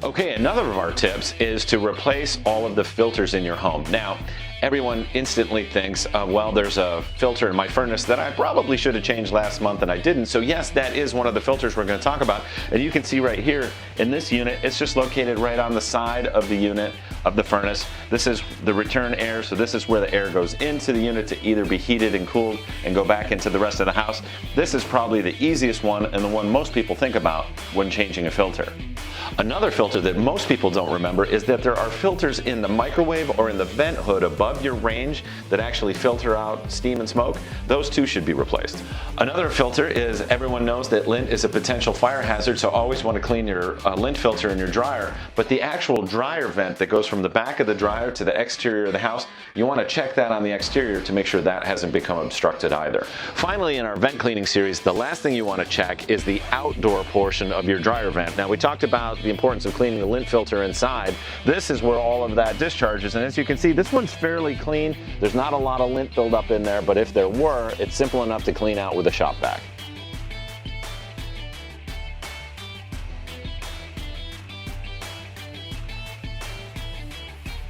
Okay, another of our tips is to replace all of the filters in your home. Now, everyone instantly thinks, well, there's a filter in my furnace that I probably should have changed last month and I didn't. So yes, that is one of the filters we're going to talk about. And you can see right here in this unit, it's just located right on the side of the unit of the furnace. This is the return air, so this is where the air goes into the unit to either be heated and cooled and go back into the rest of the house. This is probably the easiest one and the one most people think about when changing a filter. Another filter that most people don't remember is that there are filters in the microwave or in the vent hood above your range that actually filter out steam and smoke. Those two should be replaced. Another filter is, everyone knows that lint is a potential fire hazard, so always want to clean your lint filter in your dryer. But the actual dryer vent that goes from the back of the dryer to the exterior of the house, you want to check that on the exterior to make sure that hasn't become obstructed either. Finally, in our vent cleaning series, the last thing you want to check is the outdoor portion of your dryer vent. Now, we talked about the importance of cleaning the lint filter inside. This is where all of that discharges, and as you can see, this one's fairly clean. There's not a lot of lint buildup in there, but if there were, it's simple enough to clean out with a shop vac.